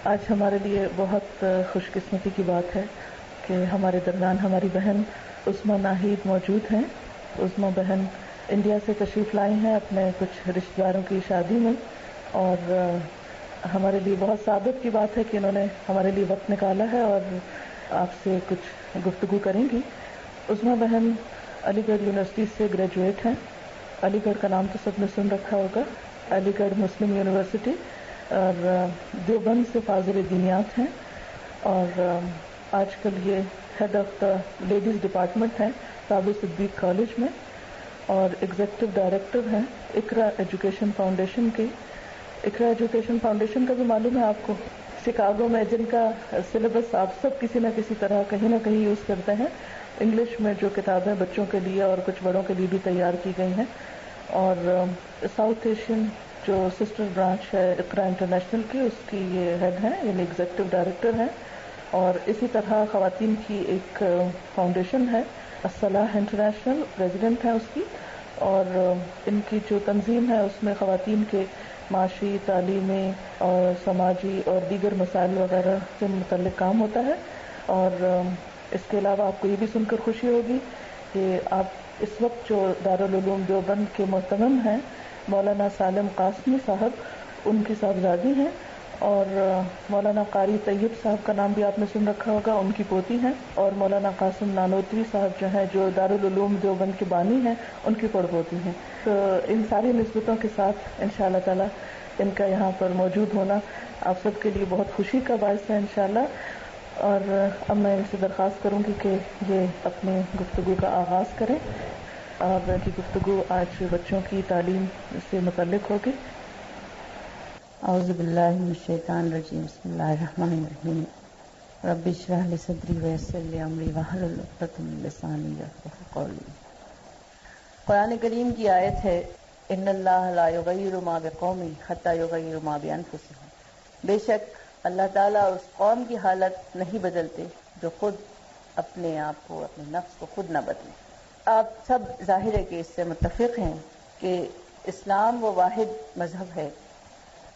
آج ہمارے لیے بہت خوش قسمتی کی بات ہے کہ ہمارے درمیان ہماری بہن عظمیٰ ناہید موجود ہیں. عظمیٰ بہن انڈیا سے تشریف لائی ہیں اپنے کچھ رشتہ داروں کی شادی میں، اور ہمارے لیے بہت سعادت کی بات ہے کہ انہوں نے ہمارے لیے وقت نکالا ہے اور آپ سے کچھ گفتگو کریں گی. عظمیٰ بہن علی گڑھ یونیورسٹی سے گریجویٹ ہیں. علی گڑھ کا نام تو سب نے سن رکھا ہوگا، علی گڑھ مسلم یونیورسٹی، اور دیوبند سے فاضل دینیات ہیں، اور آج کل یہ head of the ladies department ہیں تابو صدیق کالج میں، اور ایگزیکٹو ڈائریکٹر ہیں اقرا ایجوکیشن فاؤنڈیشن کے. اقرا ایجوکیشن فاؤنڈیشن کا بھی معلوم ہے آپ کو، شکاگو میں جن کا سلیبس آپ سب کسی نہ کسی طرح کہیں نہ کہیں یوز کرتے ہیں. انگلش میں جو کتابیں بچوں کے لیے اور کچھ بڑوں کے لیے بھی تیار کی گئی ہیں، اور ساؤتھ ایشین جو سسٹر برانچ ہے اقرا انٹرنیشنل کی، اس کی یہ ہیڈ ہیں، یعنی ایگزیکٹو ڈائریکٹر ہیں. اور اسی طرح خواتین کی ایک فاؤنڈیشن ہے الصلاح انٹرنیشنل، پریزیڈنٹ ہیں اس کی، اور ان کی جو تنظیم ہے اس میں خواتین کے معاشی، تعلیمی اور سماجی اور دیگر مسائل وغیرہ سے متعلق کام ہوتا ہے. اور اس کے علاوہ آپ کو یہ بھی سن کر خوشی ہوگی کہ آپ اس وقت جو دارالعلوم دیوبند کے محتمم ہیں مولانا سالم قاسمی صاحب، ان کی صاحبزادی ہیں، اور مولانا قاری طیب صاحب کا نام بھی آپ نے سن رکھا ہوگا، ان کی پوتی ہیں، اور مولانا قاسم نانوتوی صاحب جو ہیں جو دارالعلوم دیوبند کے بانی ہیں، ان کی پڑپوتی ہیں. تو ان ساری نسبتوں کے ساتھ انشاءاللہ تعالی ان کا یہاں پر موجود ہونا آپ سب کے لیے بہت خوشی کا باعث ہے انشاءاللہ. اور اب میں ان سے درخواست کروں گی کہ یہ اپنی گفتگو کا آغاز کریں، اور ان کی گفتگو آج بچوں کی تعلیم سے متعلق ہوگی. اعوذ باللہ من الشیطان الرجیم، بسم اللہ الرحمن الرحیم. رب اشرح لی صدری ویسر لی امری واحلل عقدۃ من لسانی یفقہوا قولی. قرآن کریم کی آیت ہے، ان اللہ لا یغیر ما بقوم حتی یغیروا ما بانفسہم. بے شک اللہ تعالیٰ اس قوم کی حالت نہیں بدلتے جو خود اپنے آپ کو، اپنے نفس کو خود نہ بدلے. آپ سب ظاہر ہے کہ اس سے متفق ہیں کہ اسلام وہ واحد مذہب ہے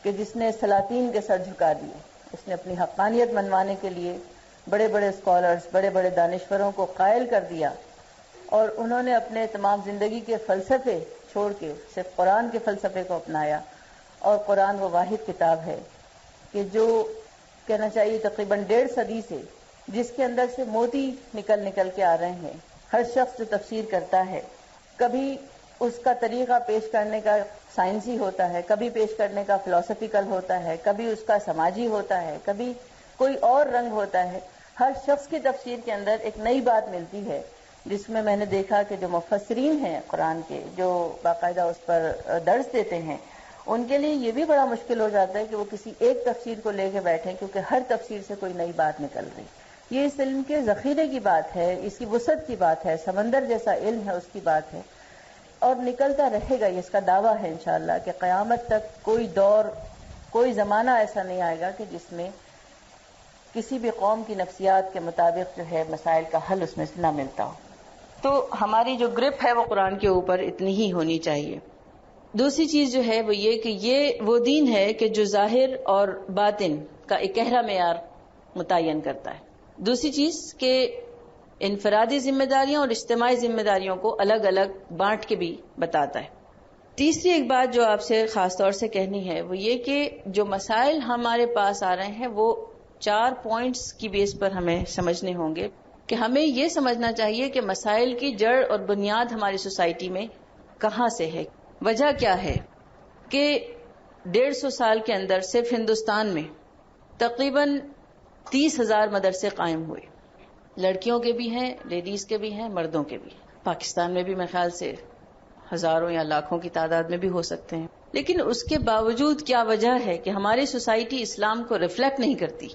کہ جس نے سلاطین کے سر جھکا دیے. اس نے اپنی حقانیت منوانے کے لیے بڑے بڑے اسکالرز، بڑے بڑے دانشوروں کو قائل کر دیا، اور انہوں نے اپنے تمام زندگی کے فلسفے چھوڑ کے صرف قرآن کے فلسفے کو اپنایا. اور قرآن وہ واحد کتاب ہے کہ جو کہنا چاہیے تقریباً 1.5 صدی سے جس کے اندر سے موتی نکل نکل کے آ رہے ہیں. ہر شخص جو تفسیر کرتا ہے، کبھی اس کا طریقہ پیش کرنے کا سائنسی ہوتا ہے، کبھی پیش کرنے کا فلسفیکل ہوتا ہے، کبھی اس کا سماجی ہوتا ہے، کبھی کوئی اور رنگ ہوتا ہے. ہر شخص کی تفسیر کے اندر ایک نئی بات ملتی ہے، جس میں نے دیکھا کہ جو مفسرین ہیں قرآن کے، جو باقاعدہ اس پر درس دیتے ہیں، ان کے لیے یہ بھی بڑا مشکل ہو جاتا ہے کہ وہ کسی ایک تفسیر کو لے کے بیٹھیں، کیونکہ ہر تفسیر سے کوئی نئی بات نکل رہی. یہ اس علم کے ذخیرے کی بات ہے، اس کی وسعت کی بات ہے، سمندر جیسا علم ہے اس کی بات ہے، اور نکلتا رہے گا. یہ اس کا دعویٰ ہے انشاءاللہ کہ قیامت تک کوئی دور، کوئی زمانہ ایسا نہیں آئے گا کہ جس میں کسی بھی قوم کی نفسیات کے مطابق جو ہے مسائل کا حل اس میں سے نہ ملتا ہو. تو ہماری جو گرپ ہے وہ قرآن کے اوپر اتنی ہی ہونی چاہیے. دوسری چیز جو ہے وہ یہ کہ یہ وہ دین ہے کہ جو ظاہر اور باطن کا ایک گہرا معیار متعین کرتا ہے. دوسری چیز کہ انفرادی ذمہ داریاں اور اجتماعی ذمہ داریوں کو الگ الگ بانٹ کے بھی بتاتا ہے. تیسری ایک بات جو آپ سے خاص طور سے کہنی ہے وہ یہ کہ جو مسائل ہمارے پاس آ رہے ہیں وہ 4 پوائنٹس کی بیس پر ہمیں سمجھنے ہوں گے. کہ ہمیں یہ سمجھنا چاہیے کہ مسائل کی جڑ اور بنیاد ہماری سوسائٹی میں کہاں سے ہے. وجہ کیا ہے کہ 150 سال کے اندر صرف ہندوستان میں تقریباً 30,000 مدرسے قائم ہوئے. لڑکیوں کے بھی ہیں، لیڈیز کے بھی ہیں، مردوں کے بھی. پاکستان میں بھی میرے خیال سے ہزاروں یا لاکھوں کی تعداد میں بھی ہو سکتے ہیں. لیکن اس کے باوجود کیا وجہ ہے کہ ہماری سوسائٹی اسلام کو ریفلیکٹ نہیں کرتی.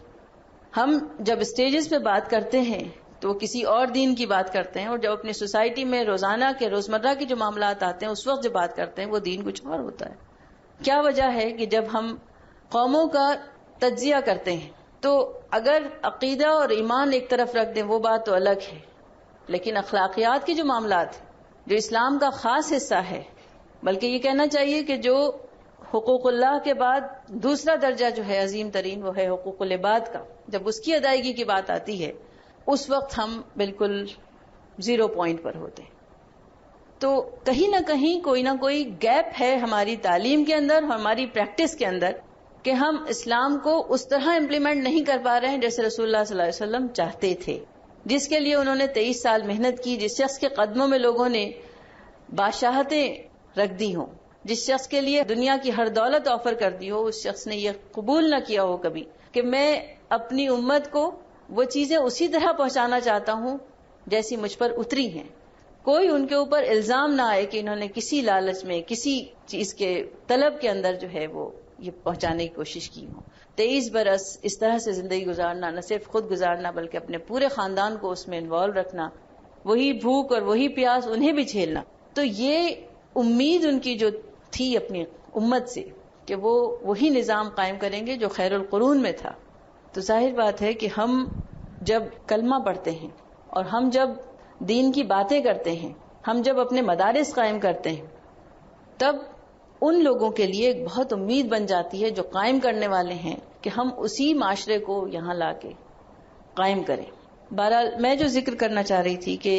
ہم جب اسٹیجز پہ بات کرتے ہیں تو وہ کسی اور دین کی بات کرتے ہیں، اور جب اپنی سوسائٹی میں روزانہ کے روزمرہ کے جو معاملات آتے ہیں اس وقت جو بات کرتے ہیں وہ دین کچھ اور ہوتا ہے. کیا وجہ ہے کہ جب ہم قوموں کا تجزیہ کرتے ہیں تو اگر عقیدہ اور ایمان ایک طرف رکھ دیں وہ بات تو الگ ہے، لیکن اخلاقیات کے جو معاملات جو اسلام کا خاص حصہ ہے، بلکہ یہ کہنا چاہیے کہ جو حقوق اللہ کے بعد دوسرا درجہ جو ہے عظیم ترین وہ ہے حقوق العباد کا. جب اس کی ادائیگی کی بات آتی ہے اس وقت ہم بالکل 0 پوائنٹ پر ہوتے ہیں. تو کہیں نہ کہیں کوئی نہ کوئی گیپ ہے ہماری تعلیم کے اندر، ہماری پریکٹس کے اندر، کہ ہم اسلام کو اس طرح امپلیمنٹ نہیں کر پا رہے ہیں جیسے رسول اللہ صلی اللہ علیہ وسلم چاہتے تھے، جس کے لیے انہوں نے 23 سال محنت کی، جس شخص کے قدموں میں لوگوں نے بادشاہتیں رکھ دی ہوں، جس شخص کے لیے دنیا کی ہر دولت آفر کر دی ہو، اس شخص نے یہ قبول نہ کیا ہو کبھی کہ میں اپنی امت کو وہ چیزیں اسی طرح پہنچانا چاہتا ہوں جیسی مجھ پر اتری ہیں. کوئی ان کے اوپر الزام نہ آئے کہ انہوں نے کسی لالچ میں، کسی چیز کے طلب کے اندر جو ہے وہ یہ پہنچانے کی کوشش کی ہو. 23 برس اس طرح سے زندگی گزارنا، نہ صرف خود گزارنا بلکہ اپنے پورے خاندان کو اس میں انوالو رکھنا، وہی بھوک اور وہی پیاس انہیں بھی جھیلنا. تو یہ امید ان کی جو تھی اپنی امت سے کہ وہ وہی نظام قائم کریں گے جو خیر القرون میں تھا. تو ظاہر بات ہے کہ ہم جب کلمہ پڑھتے ہیں اور ہم جب دین کی باتیں کرتے ہیں، ہم جب اپنے مدارس قائم کرتے ہیں، تب ان لوگوں کے لیے ایک بہت امید بن جاتی ہے جو قائم کرنے والے ہیں کہ ہم اسی معاشرے کو یہاں لا کے قائم کریں. بہرحال میں جو ذکر کرنا چاہ رہی تھی کہ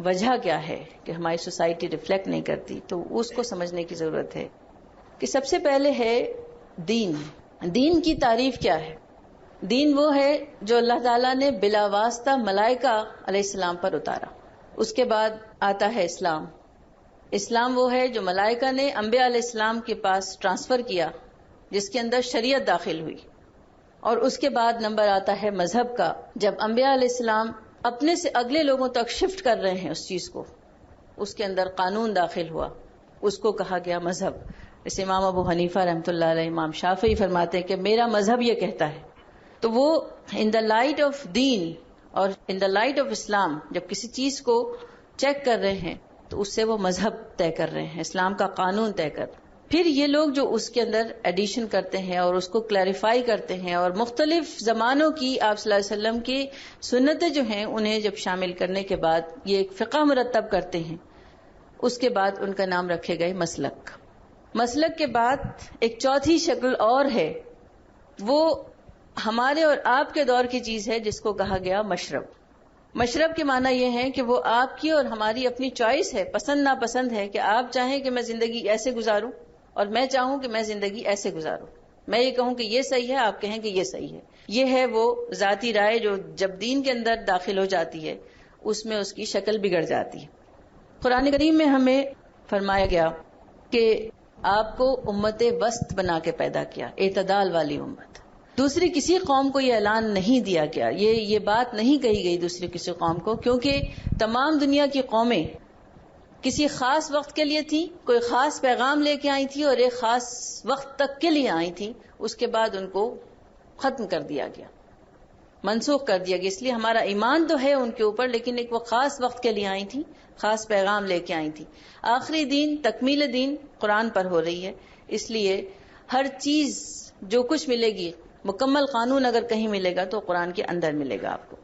وجہ کیا ہے کہ ہماری سوسائٹی ریفلیکٹ نہیں کرتی، تو اس کو سمجھنے کی ضرورت ہے کہ سب سے پہلے ہے دین. دین کی تعریف کیا ہے؟ دین وہ ہے جو اللہ تعالیٰ نے بلا واسطہ ملائکہ علیہ السلام پر اتارا. اس کے بعد آتا ہے اسلام. اسلام وہ ہے جو ملائکہ نے انبیاء علیہ السلام کے پاس ٹرانسفر کیا، جس کے اندر شریعت داخل ہوئی. اور اس کے بعد نمبر آتا ہے مذہب کا. جب انبیاء علیہ السلام اپنے سے اگلے لوگوں تک شفٹ کر رہے ہیں اس چیز کو، اس کے اندر قانون داخل ہوا، اس کو کہا گیا مذہب. جیسے امام ابو حنیفہ رحمۃ اللہ علیہ، امام شافعی فرماتے ہیں کہ میرا مذہب یہ کہتا ہے. تو وہ ان دا لائٹ آف دین اور ان دا لائٹ آف اسلام جب کسی چیز کو چیک کر رہے ہیں تو اس سے وہ مذہب طے کر رہے ہیں، اسلام کا قانون طے کر. پھر یہ لوگ جو اس کے اندر ایڈیشن کرتے ہیں اور اس کو کلیریفائی کرتے ہیں اور مختلف زمانوں کی آپ صلی اللہ علیہ وسلم کی سنتیں جو ہیں انہیں جب شامل کرنے کے بعد یہ ایک فقہ مرتب کرتے ہیں، اس کے بعد ان کا نام رکھے گئے مسلک. مسلک کے بعد ایک چوتھی شکل اور ہے، وہ ہمارے اور آپ کے دور کی چیز ہے جس کو کہا گیا مشرب. مشرب کے معنی یہ ہے کہ وہ آپ کی اور ہماری اپنی چوائس ہے، پسند ناپسند ہے کہ آپ چاہیں کہ میں زندگی ایسے گزاروں اور میں چاہوں کہ میں زندگی ایسے گزاروں. میں یہ کہوں کہ یہ صحیح ہے، آپ کہیں کہ یہ صحیح ہے. یہ ہے وہ ذاتی رائے جو جب دین کے اندر داخل ہو جاتی ہے اس میں اس کی شکل بگڑ جاتی ہے. قرآن کریم میں ہمیں فرمایا گیا کہ آپ کو امت وسط بنا کے پیدا کیا، اعتدال والی امت. دوسری کسی قوم کو یہ اعلان نہیں دیا گیا، یہ بات نہیں کہی گئی دوسری کسی قوم کو، کیونکہ تمام دنیا کی قومیں کسی خاص وقت کے لیے تھی، کوئی خاص پیغام لے کے آئی تھی اور ایک خاص وقت تک کے لیے آئی تھی. اس کے بعد ان کو ختم کر دیا گیا، منسوخ کر دیا گیا. اس لیے ہمارا ایمان تو ہے ان کے اوپر، لیکن ایک وہ خاص وقت کے لیے آئی تھی، خاص پیغام لے کے آئی تھی. آخری دین، تکمیل دین قرآن پر ہو رہی ہے، اس لیے ہر چیز جو کچھ ملے گی، مکمل قانون اگر کہیں ملے گا تو قرآن کے اندر ملے گا آپ کو.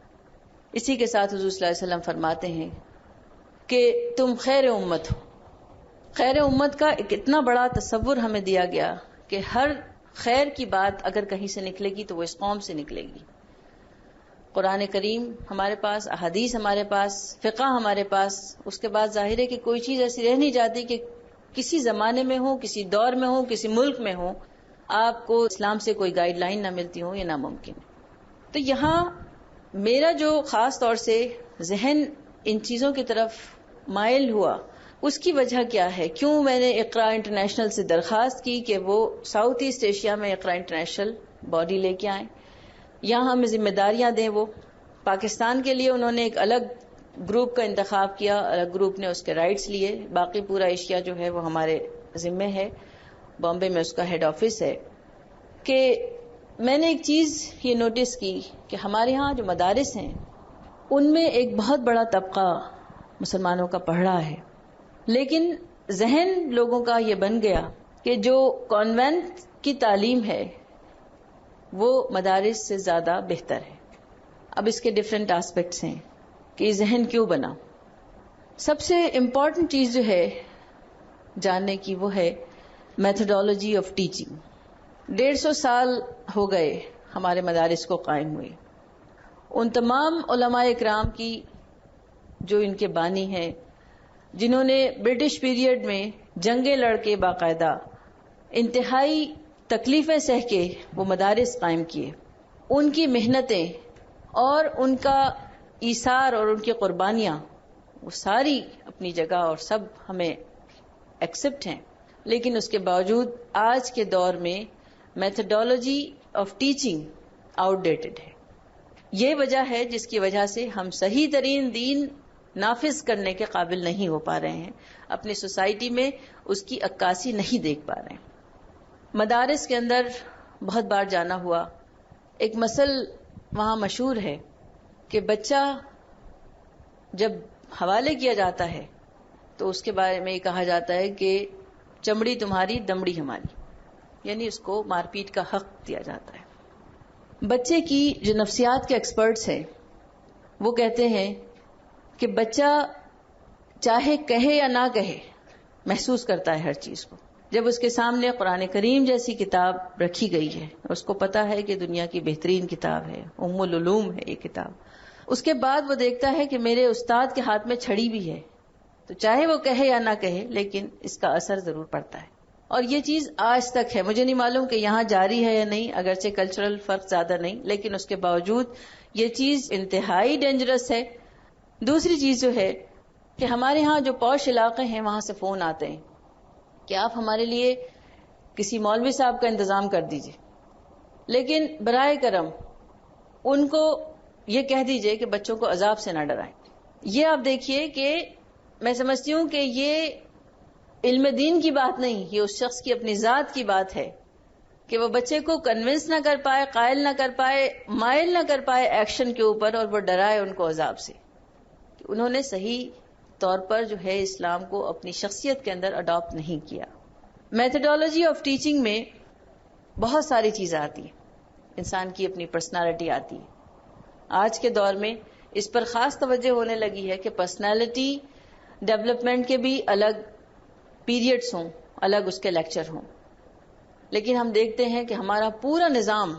اسی کے ساتھ حضور صلی اللہ علیہ وسلم فرماتے ہیں کہ تم خیر امت ہو. خیر امت کا ایک اتنا بڑا تصور ہمیں دیا گیا کہ ہر خیر کی بات اگر کہیں سے نکلے گی تو وہ اس قوم سے نکلے گی. قرآن کریم ہمارے پاس، احادیث ہمارے پاس، فقہ ہمارے پاس. اس کے بعد ظاہر ہے کہ کوئی چیز ایسی رہ نہیں جاتی کہ کسی زمانے میں ہو، کسی دور میں ہو، کسی ملک میں ہو، آپ کو اسلام سے کوئی گائیڈ لائن نہ ملتی ہو، یہ ناممکن. تو یہاں میرا جو خاص طور سے ذہن ان چیزوں کی طرف مائل ہوا، اس کی وجہ کیا ہے؟ کیوں میں نے اقرا انٹرنیشنل سے درخواست کی کہ وہ ساؤتھ ایسٹ ایشیا میں اقرا انٹرنیشنل باڈی لے کے آئیں، یہاں ہمیں ذمہ داریاں دیں. وہ پاکستان کے لیے انہوں نے ایک الگ گروپ کا انتخاب کیا، الگ گروپ نے اس کے رائٹس لیے، باقی پورا ایشیا جو ہے وہ ہمارے ذمے ہے، بامبے میں اس کا ہیڈ آفس ہے. کہ میں نے ایک چیز یہ نوٹس کی کہ ہمارے ہاں جو مدارس ہیں ان میں ایک بہت بڑا طبقہ مسلمانوں کا پڑھ رہا ہے، لیکن ذہن لوگوں کا یہ بن گیا کہ جو کانوینٹ کی تعلیم ہے وہ مدارس سے زیادہ بہتر ہے. اب اس کے ڈفرینٹ آسپیکٹس ہیں کہ یہ ذہن کیوں بنا. سب سے امپورٹنٹ چیز جو ہے جاننے کی وہ ہے میتھڈالوجی آف ٹیچنگ. 150 سال ہو گئے ہمارے مدارس کو قائم ہوئے. ان تمام علماء اکرام کی جو ان کے بانی ہیں، جنہوں نے برٹش پیریڈ میں جنگیں لڑ کے باقاعدہ انتہائی تکلیفیں سہ کے وہ مدارس قائم کیے، ان کی محنتیں اور ان کا ایثار اور ان کی قربانیاں وہ ساری اپنی جگہ اور سب ہمیں ایکسپٹ ہیں. لیکن اس کے باوجود آج کے دور میں methodology of teaching out dated ہے. یہ وجہ ہے جس کی وجہ سے ہم صحیح ترین دین نافذ کرنے کے قابل نہیں ہو پا رہے ہیں، اپنی سوسائٹی میں اس کی عکاسی نہیں دیکھ پا رہے ہیں. مدارس کے اندر بہت بار جانا ہوا. ایک مسل وہاں مشہور ہے کہ بچہ جب حوالے کیا جاتا ہے تو اس کے بارے میں یہ کہا جاتا ہے کہ چمڑی تمہاری دمڑی ہماری، یعنی اس کو مار پیٹ کا حق دیا جاتا ہے. بچے کی جو نفسیات کے ایکسپرٹس ہیں وہ کہتے ہیں کہ بچہ چاہے کہے یا نہ کہے محسوس کرتا ہے ہر چیز کو. جب اس کے سامنے قرآن کریم جیسی کتاب رکھی گئی ہے، اس کو پتا ہے کہ دنیا کی بہترین کتاب ہے، ام العلوم ہے یہ کتاب، اس کے بعد وہ دیکھتا ہے کہ میرے استاد کے ہاتھ میں چھڑی بھی ہے، تو چاہے وہ کہے یا نہ کہے لیکن اس کا اثر ضرور پڑتا ہے. اور یہ چیز آج تک ہے. مجھے نہیں معلوم کہ یہاں جاری ہے یا نہیں، اگرچہ کلچرل فرق زیادہ نہیں، لیکن اس کے باوجود یہ چیز انتہائی ڈینجرس ہے. دوسری چیز جو ہے کہ ہمارے ہاں جو پوش علاقے ہیں وہاں سے فون آتے ہیں کہ آپ ہمارے لیے کسی مولوی صاحب کا انتظام کر دیجئے، لیکن برائے کرم ان کو یہ کہہ دیجئے کہ بچوں کو عذاب سے نہ ڈرائیں. یہ آپ دیکھیے کہ میں سمجھتی ہوں کہ یہ علم دین کی بات نہیں، یہ اس شخص کی اپنی ذات کی بات ہے کہ وہ بچے کو کنونس نہ کر پائے، قائل نہ کر پائے، مائل نہ کر پائے ایکشن کے اوپر، اور وہ ڈرائے ان کو عذاب سے. انہوں نے صحیح طور پر جو ہے اسلام کو اپنی شخصیت کے اندر اڈاپٹ نہیں کیا. میتھڈالوجی آف ٹیچنگ میں بہت ساری چیزیں آتی ہیں، انسان کی اپنی پرسنالٹی آتی ہے. آج کے دور میں اس پر خاص توجہ ہونے لگی ہے کہ پرسنالٹی ڈیولپمنٹ کے بھی الگ پیریڈز ہوں، الگ اس کے لیکچر ہوں. لیکن ہم دیکھتے ہیں کہ ہمارا پورا نظام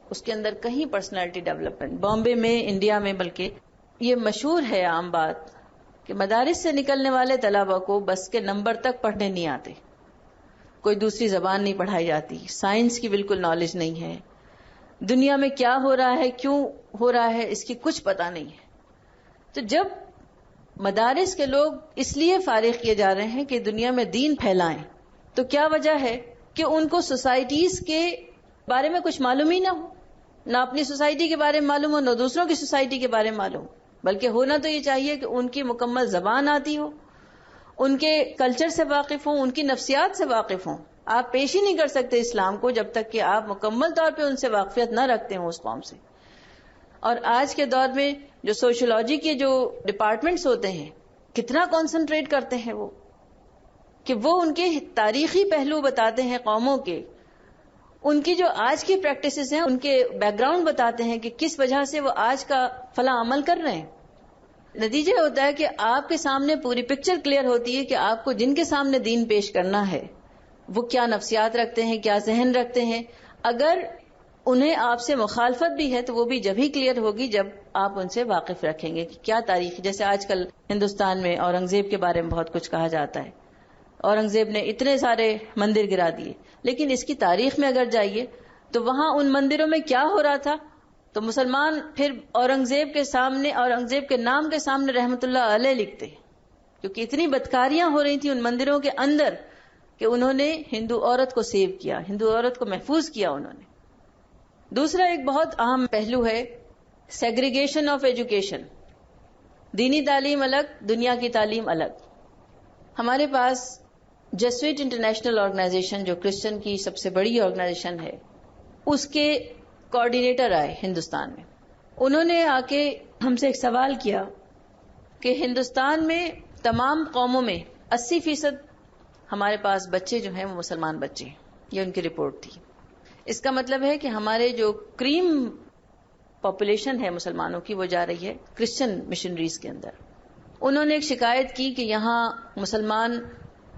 اس کے اندر کہیں پرسنالٹی ڈیولپمنٹ، بامبے میں، انڈیا میں، بلکہ یہ مشہور ہے عام بات کہ مدارس سے نکلنے والے طلباء کو بس کے نمبر تک پڑھنے نہیں آتے، کوئی دوسری زبان نہیں پڑھائی جاتی، سائنس کی بالکل نالج نہیں ہے، دنیا میں کیا ہو رہا ہے، کیوں ہو رہا ہے، اس کی کچھ پتہ نہیں ہے. تو جب مدارس کے لوگ اس لیے فارغ کیے جا رہے ہیں کہ دنیا میں دین پھیلائیں، تو کیا وجہ ہے کہ ان کو سوسائٹیز کے بارے میں کچھ معلوم ہی نہ ہو، نہ اپنی سوسائٹی کے بارے میں معلوم ہو، نہ دوسروں کی سوسائٹی کے بارے میں معلوم ہو. بلکہ ہونا تو یہ چاہیے کہ ان کی مکمل زبان آتی ہو، ان کے کلچر سے واقف ہوں، ان کی نفسیات سے واقف ہوں. آپ پیش ہی نہیں کر سکتے اسلام کو جب تک کہ آپ مکمل طور پہ ان سے واقفیت نہ رکھتے ہوں اس قوم سے. اور آج کے دور میں جو سوشولوجی کے جو ڈپارٹمنٹس ہوتے ہیں کتنا کانسنٹریٹ کرتے ہیں وہ کہ وہ ان کے تاریخی پہلو بتاتے ہیں قوموں کے، ان کی جو آج کی پریکٹسز ہیں ان کے بیک گراؤنڈ بتاتے ہیں کہ کس وجہ سے وہ آج کا فلاں عمل کر رہے ہیں. نتیجہ ہوتا ہے کہ آپ کے سامنے پوری پکچر کلیئر ہوتی ہے کہ آپ کو جن کے سامنے دین پیش کرنا ہے وہ کیا نفسیات رکھتے ہیں، کیا ذہن رکھتے ہیں. اگر انہیں آپ سے مخالفت بھی ہے تو وہ بھی جب ہی کلیئر ہوگی جب آپ ان سے واقف رکھیں گے کہ کیا تاریخ. جیسے آج کل ہندوستان میں اورنگزیب کے بارے میں بہت کچھ کہا جاتا ہے، اورنگزیب نے اتنے سارے مندر گرا دیے، لیکن اس کی تاریخ میں اگر جائیے تو وہاں ان مندروں میں کیا ہو رہا تھا تو مسلمان پھر اورنگزیب کے سامنے، اورنگزیب کے نام کے سامنے رحمت اللہ علیہ لکھتے، کیونکہ اتنی بدکاریاں ہو رہی تھیں ان مندروں کے اندر کہ انہوں نے ہندو عورت کو سیو کیا، ہندو عورت کو محفوظ کیا انہوں نے. دوسرا ایک بہت اہم پہلو ہے سیگریگیشن آف ایجوکیشن. دینی تعلیم الگ، دنیا کی تعلیم الگ. ہمارے پاس جیسوٹ انٹرنیشنل آرگنائزیشن جو کرسچن کی سب سے بڑی آرگنائزیشن ہے، اس کے کوآرڈینیٹر آئے ہندوستان میں. انہوں نے آ کے ہم سے ایک سوال کیا کہ ہندوستان میں تمام قوموں میں 80% ہمارے پاس بچے جو ہیں وہ مسلمان بچے ہیں. یہ ان کی رپورٹ تھی. اس کا مطلب ہے کہ ہمارے جو کریم پاپولیشن ہے مسلمانوں کی وہ جا رہی ہے کرسچن مشنریز کے اندر. انہوں نے ایک شکایت کی کہ یہاں مسلمان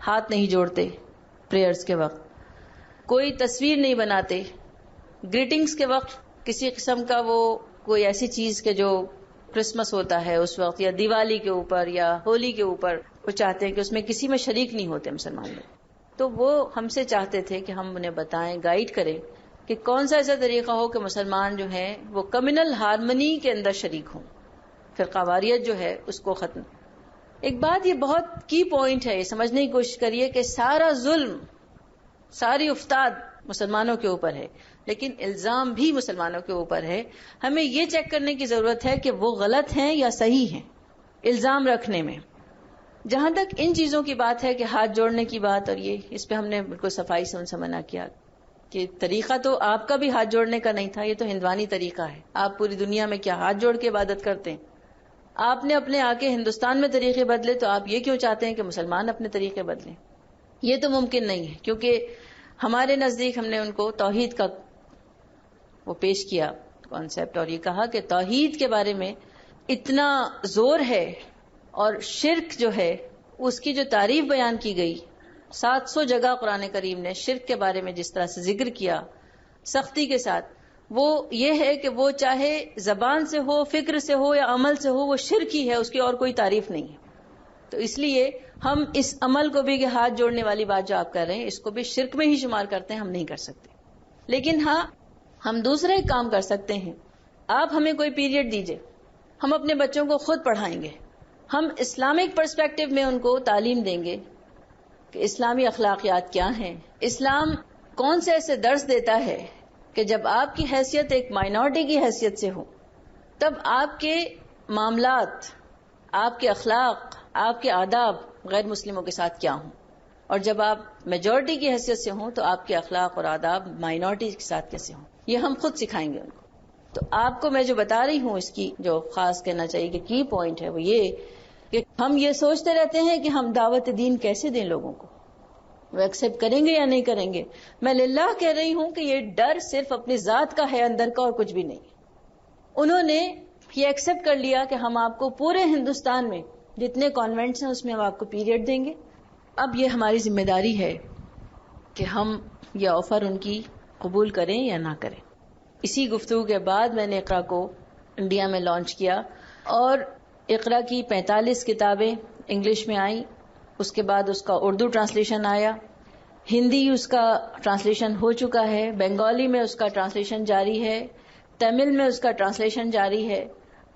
ہاتھ نہیں جوڑتے، پریئرز کے وقت کوئی تصویر نہیں بناتے، گریٹنگز کے وقت کسی قسم کا وہ کوئی ایسی چیز کہ جو کرسمس ہوتا ہے اس وقت یا دیوالی کے اوپر یا ہولی کے اوپر وہ چاہتے ہیں کہ اس میں کسی میں شریک نہیں ہوتے مسلمان لوگ. تو وہ ہم سے چاہتے تھے کہ ہم انہیں بتائیں، گائیڈ کریں کہ کون سا ایسا طریقہ ہو کہ مسلمان جو ہیں وہ کمیونل ہارمنی کے اندر شریک ہوں، فرقہ واریت جو ہے اس کو ختم. ایک بات یہ بہت کی پوائنٹ ہے، یہ سمجھنے کی کوشش کریے کہ سارا ظلم، ساری افتاد مسلمانوں کے اوپر ہے، لیکن الزام بھی مسلمانوں کے اوپر ہے. ہمیں یہ چیک کرنے کی ضرورت ہے کہ وہ غلط ہیں یا صحیح ہیں الزام رکھنے میں. جہاں تک ان چیزوں کی بات ہے کہ ہاتھ جوڑنے کی بات، اور یہ اس پہ ہم نے بالکل صفائی سے ان سے منع کیا کہ طریقہ تو آپ کا بھی ہاتھ جوڑنے کا نہیں تھا، یہ تو ہندوانی طریقہ ہے. آپ پوری دنیا میں کیا ہاتھ جوڑ کے عبادت کرتے ہیں؟ آپ نے اپنے آ کے ہندوستان میں طریقے بدلے، تو آپ یہ کیوں چاہتے ہیں کہ مسلمان اپنے طریقے بدلیں؟ یہ تو ممکن نہیں ہے، کیونکہ ہمارے نزدیک ہم نے ان کو توحید کا وہ پیش کیا کانسیپٹ، اور یہ کہا کہ توحید کے بارے میں اتنا زور ہے، اور شرک جو ہے اس کی جو تعریف بیان کی گئی 700 جگہ قرآن کریم نے شرک کے بارے میں جس طرح سے ذکر کیا سختی کے ساتھ، وہ یہ ہے کہ وہ چاہے زبان سے ہو، فکر سے ہو یا عمل سے ہو، وہ شرک ہی ہے، اس کی اور کوئی تعریف نہیں ہے. تو اس لیے ہم اس عمل کو بھی کہ ہاتھ جوڑنے والی بات جو آپ کر رہے ہیں اس کو بھی شرک میں ہی شمار کرتے ہیں، ہم نہیں کر سکتے. لیکن ہاں ہم دوسرا ایک کام کر سکتے ہیں. آپ ہمیں کوئی پیریڈ دیجئے، ہم اپنے بچوں کو خود پڑھائیں گے، ہم اسلامک پرسپیکٹو میں ان کو تعلیم دیں گے کہ اسلامی اخلاقیات کیا ہیں، اسلام کون سے ایسے درس دیتا ہے کہ جب آپ کی حیثیت ایک مائنورٹی کی حیثیت سے ہو تب آپ کے معاملات، آپ کے اخلاق، آپ کے آداب غیر مسلموں کے ساتھ کیا ہوں، اور جب آپ میجورٹی کی حیثیت سے ہوں تو آپ کے اخلاق اور آداب مائنورٹی کے ساتھ کیسے ہوں. یہ ہم خود سکھائیں گے ان کو. تو آپ کو میں جو بتا رہی ہوں اس کی جو خاص کہنا چاہیے کہ کی پوائنٹ ہے وہ یہ کہ ہم یہ سوچتے رہتے ہیں کہ ہم دعوت دین کیسے دیں لوگوں کو، وہ ایکسیپٹ کریں گے یا نہیں کریں گے. میں للہ کہہ رہی ہوں کہ یہ ڈر صرف اپنی ذات کا ہے اندر کا اور کچھ بھی نہیں. انہوں نے یہ ایکسیپٹ کر لیا کہ ہم آپ کو پورے ہندوستان میں جتنے کانوینٹس ہیں اس میں ہم آپ کو پیریڈ دیں گے. اب یہ ہماری ذمہ داری ہے کہ ہم یہ آفر ان کی قبول کریں یا نہ کریں. اسی گفتگو کے بعد میں نے اقرا کو انڈیا میں لانچ کیا، اور اقرا کی 45 کتابیں انگلش میں آئیں. اس کے بعد اس کا اردو ٹرانسلیشن آیا، ہندی اس کا ٹرانسلیشن ہو چکا ہے، بنگالی میں اس کا ٹرانسلیشن جاری ہے، تمل میں اس کا ٹرانسلیشن جاری ہے.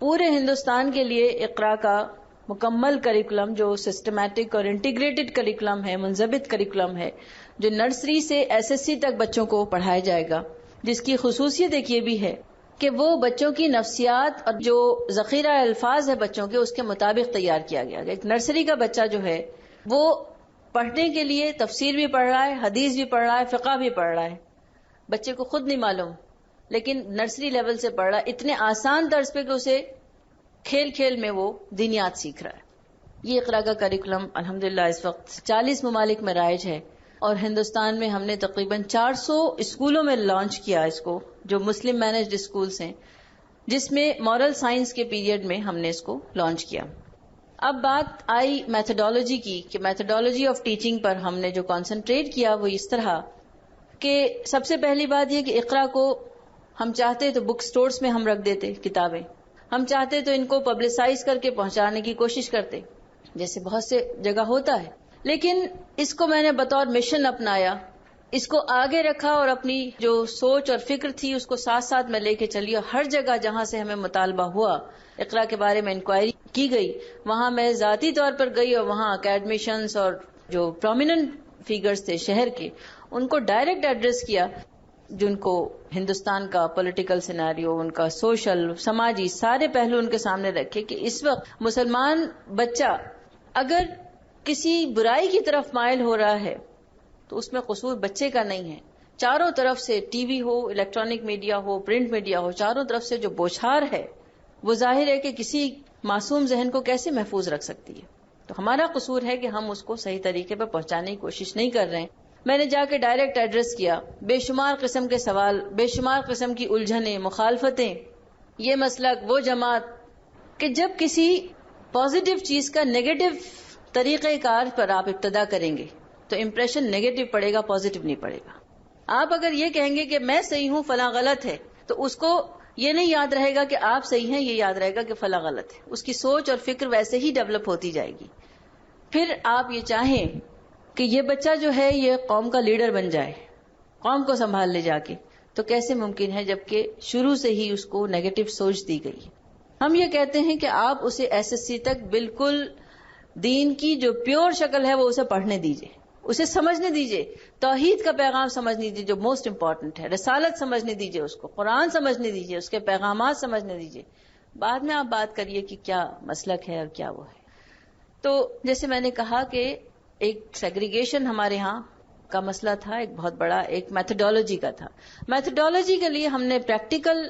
پورے ہندوستان کے لیے اقرا کا مکمل کریکولم جو سسٹمیٹک اور انٹیگریٹڈ کریکولم ہے، منضبط کریکولم ہے، جو نرسری سے SSC تک بچوں کو پڑھایا جائے گا، جس کی خصوصیت ایک یہ بھی ہے کہ وہ بچوں کی نفسیات اور جو ذخیرہ الفاظ ہے بچوں کے اس کے مطابق تیار کیا گیا. ایک نرسری کا بچہ جو ہے وہ پڑھنے کے لیے تفسیر بھی پڑھ رہا ہے، حدیث بھی پڑھ رہا ہے، فقہ بھی پڑھ رہا ہے. بچے کو خود نہیں معلوم لیکن نرسری لیول سے پڑھ رہا ہے، اتنے آسان طرز پہ کہ اسے کھیل کھیل میں وہ دینیات سیکھ رہا ہے. یہ اقرا کا کریکولم الحمدللہ اس وقت 40 ممالک میں رائج ہے، اور ہندوستان میں ہم نے تقریباً 400 اسکولوں میں لانچ کیا اس کو، جو مسلم مینجڈ اسکولز ہیں، جس میں مورل سائنس کے پیریڈ میں ہم نے اس کو لانچ کیا. اب بات آئی میتھڈالوجی کی کہ میتھڈالوجی آف ٹیچنگ پر ہم نے جو کانسنٹریٹ کیا وہ اس طرح کہ سب سے پہلی بات یہ کہ اقرا کو ہم چاہتے تو بک سٹورز میں ہم رکھ دیتے کتابیں، ہم چاہتے تو ان کو پبلسائز کر کے پہنچانے کی کوشش کرتے جیسے بہت سے جگہ ہوتا ہے، لیکن اس کو میں نے بطور مشن اپنایا، اس کو آگے رکھا اور اپنی جو سوچ اور فکر تھی اس کو ساتھ ساتھ میں لے کے چلی، اور ہر جگہ جہاں سے ہمیں مطالبہ ہوا اقرا کے بارے میں انکوائری کی گئی وہاں میں ذاتی طور پر گئی، اور وہاں اکیڈمیشنز اور جو پرومیننٹ فیگرز تھے شہر کے ان کو ڈائریکٹ ایڈریس کیا، جن کو ہندوستان کا پولیٹیکل سیناریو، ان کا سوشل سماجی سارے پہلو ان کے سامنے رکھے کہ اس وقت مسلمان بچہ اگر کسی برائی کی طرف مائل ہو رہا ہے تو اس میں قصور بچے کا نہیں ہے. چاروں طرف سے ٹی وی ہو، الیکٹرانک میڈیا ہو، پرنٹ میڈیا ہو، چاروں طرف سے جو بوچھار ہے وہ ظاہر ہے کہ کسی معصوم ذہن کو کیسے محفوظ رکھ سکتی ہے. تو ہمارا قصور ہے کہ ہم اس کو صحیح طریقے پہ پہنچانے کی کوشش نہیں کر رہے ہیں. میں نے جا کے ڈائریکٹ ایڈریس کیا، بے شمار قسم کے سوال، بے شمار قسم کی الجھنیں، مخالفتیں، یہ مسلک وہ جماعت، کہ جب کسی پازیٹیو چیز کا نیگیٹو طریقہ کار پر آپ ابتدا کریں گے تو امپریشن نیگیٹو پڑے گا، پازیٹو نہیں پڑے گا. آپ اگر یہ کہیں گے کہ میں صحیح ہوں فلاں غلط ہے، تو اس کو یہ نہیں یاد رہے گا کہ آپ صحیح ہیں، یہ یاد رہے گا کہ فلاں غلط ہے. اس کی سوچ اور فکر ویسے ہی ڈیولپ ہوتی جائے گی. پھر آپ یہ چاہیں کہ یہ بچہ جو ہے یہ قوم کا لیڈر بن جائے، قوم کو سنبھال لے جا کے، تو کیسے ممکن ہے جبکہ شروع سے ہی اس کو نیگیٹو سوچ دی گئی. ہم یہ کہتے ہیں کہ آپ اسے SSC تک بالکل دین کی جو پیور شکل ہے وہ اسے پڑھنے دیجئے، اسے سمجھنے دیجئے، توحید کا پیغام سمجھنے دیجئے جو موسٹ امپورٹنٹ ہے، رسالت سمجھنے دیجئے، اس کو قرآن سمجھنے دیجئے، اس کے پیغامات سمجھنے دیجئے. بعد میں آپ بات کریے کہ کیا مسلک ہے اور کیا وہ ہے. تو جیسے میں نے کہا کہ ایک سیگریگیشن ہمارے ہاں کا مسئلہ تھا، ایک بہت بڑا ایک میتھڈالوجی کا تھا. میتھڈالوجی کے لیے ہم نے پریکٹیکل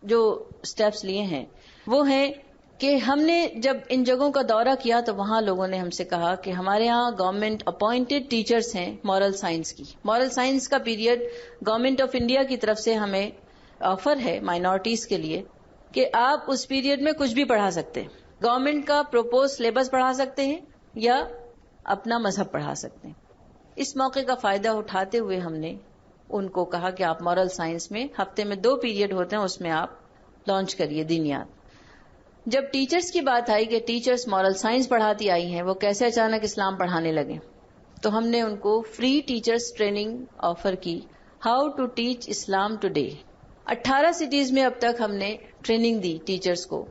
جو سٹیپس لیے ہیں وہ ہیں کہ ہم نے جب ان جگہوں کا دورہ کیا تو وہاں لوگوں نے ہم سے کہا کہ ہمارے ہاں گورنمنٹ اپوائنٹڈ ٹیچرز ہیں مورل سائنس کی. مورل سائنس کا پیریڈ گورنمنٹ آف انڈیا کی طرف سے ہمیں آفر ہے مائنورٹیز کے لیے کہ آپ اس پیریڈ میں کچھ بھی پڑھا سکتے ہیں. گورنمنٹ کا پروپوز سلیبس پڑھا سکتے ہیں یا اپنا مذہب پڑھا سکتے ہیں. اس موقع کا فائدہ اٹھاتے ہوئے ہم نے ان کو کہا کہ آپ مورل سائنس میں ہفتے میں 2 پیریڈ ہوتے ہیں، اس میں آپ لانچ کریے دینیات. جب ٹیچرز کی بات آئی کہ ٹیچرز مورل سائنس پڑھاتی آئی ہیں، وہ کیسے اچانک اسلام پڑھانے لگے، تو ہم نے ان کو فری ٹیچرز ٹریننگ آفر کی، how to teach Islam today. 18 cities میں اب تک ہم نے ٹریننگ دی ٹیچرز کو.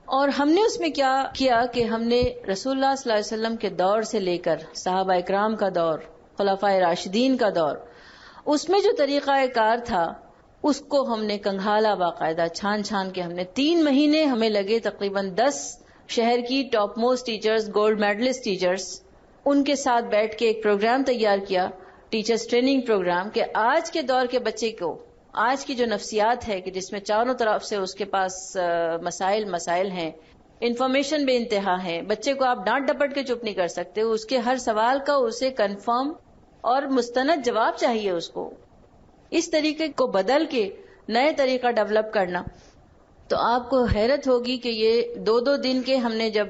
اور ہم نے اس میں کیا کیا کہ ہم نے رسول اللہ صلی اللہ علیہ وسلم کے دور سے لے کر صحابہ اکرام کا دور، خلفائے راشدین کا دور، اس میں جو طریقہ کار تھا اس کو ہم نے کنگھالا، باقاعدہ چھان چھان کے. ہم نے 3 مہینے ہمیں لگے، تقریباً 10 شہر کی top most teachers, gold medalist teachers, ان کے ساتھ بیٹھ کے ایک پروگرام تیار کیا، ٹیچرز ٹریننگ پروگرام، کہ آج کے دور کے بچے کو، آج کی جو نفسیات ہے کہ جس میں چاروں طرف سے اس کے پاس مسائل ہیں، انفارمیشن بے انتہا ہے، بچے کو آپ ڈانٹ ڈپٹ کے چپ نہیں کر سکتے، اس کے ہر سوال کا اسے کنفرم اور مستند جواب چاہیے اس کو. اس طریقے کو بدل کے نئے طریقہ ڈیولپ کرنا. تو آپ کو حیرت ہوگی کہ یہ 2 دن کے ہم نے جب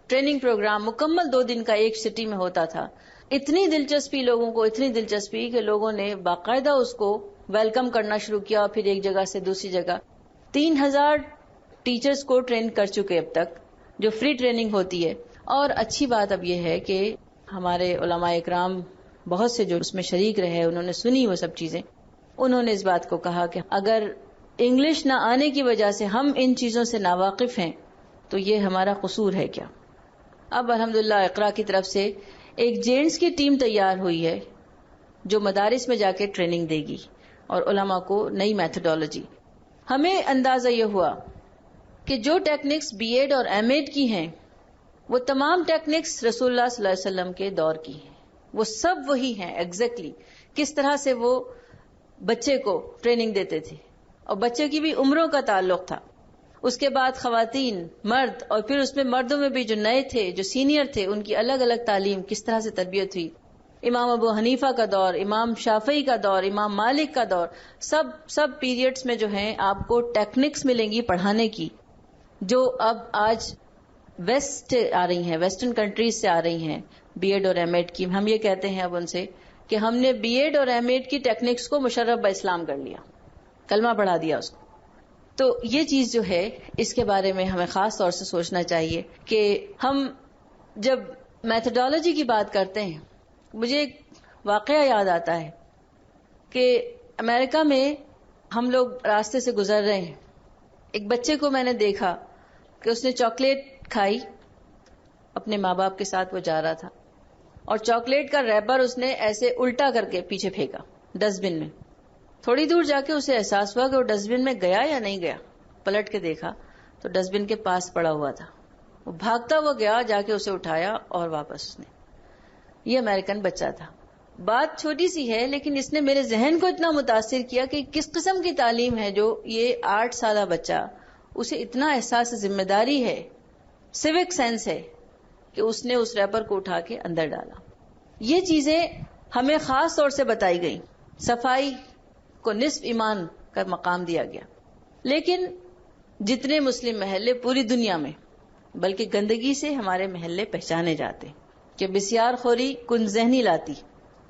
ٹریننگ پروگرام مکمل 2 دن کا ایک سٹی میں ہوتا تھا، اتنی دلچسپی لوگوں کو، اتنی دلچسپی کہ لوگوں نے باقاعدہ اس کو ویلکم کرنا شروع کیا. پھر ایک جگہ سے دوسری جگہ 3000 ٹیچرز کو ٹرین کر چکے اب تک، جو فری ٹریننگ ہوتی ہے. اور اچھی بات اب یہ ہے کہ ہمارے علماء اکرام بہت سے جو اس میں شریک رہے، انہوں نے سنی وہ سب چیزیں. انہوں نے اس بات کو کہا کہ اگر انگلش نہ آنے کی وجہ سے ہم ان چیزوں سے ناواقف ہیں تو یہ ہمارا قصور ہے کیا. اب الحمدللہ اقرا کی طرف سے ایک جینٹس کی ٹیم تیار ہوئی ہے جو مدارس میں جا کے ٹریننگ دے گی اور علماء کو نئی میتھڈالوجی. ہمیں اندازہ یہ ہوا کہ جو ٹیکنکس بی ایڈ اور ایم ایڈ کی ہیں وہ تمام ٹیکنکس رسول اللہ صلی اللہ علیہ وسلم کے دور کی ہیں، وہ سب وہی ہیں ایگزیکٹلی. کس طرح سے وہ بچے کو ٹریننگ دیتے تھے، اور بچے کی بھی عمروں کا تعلق تھا. اس کے بعد خواتین، مرد، اور پھر اس میں مردوں میں بھی جو نئے تھے، جو سینئر تھے، ان کی الگ الگ تعلیم، کس طرح سے تربیت ہوئی. امام ابو حنیفہ کا دور، امام شافعی کا دور، امام مالک کا دور، سب پیریڈز میں جو ہیں آپ کو ٹیکنکس ملیں گی پڑھانے کی، جو اب آج ویسٹ آ رہی ہیں، ویسٹرن کنٹریز سے آ رہی ہیں. بی ایڈ اور ایم ایڈ کی ہم یہ کہتے ہیں اب ان سے کہ ہم نے بی ایڈ اور ایم ایڈ کی ٹیکنکس کو مشرف اسلام کر لیا، کلمہ پڑھا دیا اس کو. تو یہ چیز جو ہے اس کے بارے میں ہمیں خاص طور سے سوچنا چاہیے کہ ہم جب میتھڈالوجی کی بات کرتے ہیں، مجھے ایک واقعہ یاد آتا ہے کہ امریکہ میں ہم لوگ راستے سے گزر رہے ہیں، ایک بچے کو میں نے دیکھا کہ اس نے چاکلیٹ کھائی، اپنے ماں باپ کے ساتھ وہ جا رہا تھا، اور چاکلیٹ کا ریپر اس نے ایسے الٹا کر کے پیچھے پھینکا ڈسٹ بن میں. تھوڑی دور جا کے اسے احساس ہوا کہ وہ ڈسٹ بن میں گیا یا نہیں گیا. پلٹ کے دیکھا تو ڈسٹ بن کے پاس پڑا ہوا تھا. وہ بھاگتا ہوا گیا، جا کے اسے اٹھایا اور واپس اس نے. یہ امریکن بچہ تھا. بات چھوٹی سی ہے لیکن اس نے میرے ذہن کو اتنا متاثر کیا کہ کس قسم کی تعلیم ہے جو یہ 8 سالہ بچہ، اسے اتنا احساس ذمہ داری ہے، سیوک سینس ہے کہ اس نے اس ریپر کو اٹھا کے اندر ڈالا. یہ چیزیں ہمیں خاص طور سے بتائی گئی. صفائی کو نصف ایمان کا مقام دیا گیا. لیکن جتنے مسلم محلے پوری دنیا میں، بلکہ گندگی سے ہمارے محلے پہچانے جاتے کہ بسیار خوری کن ذہنی لاتی.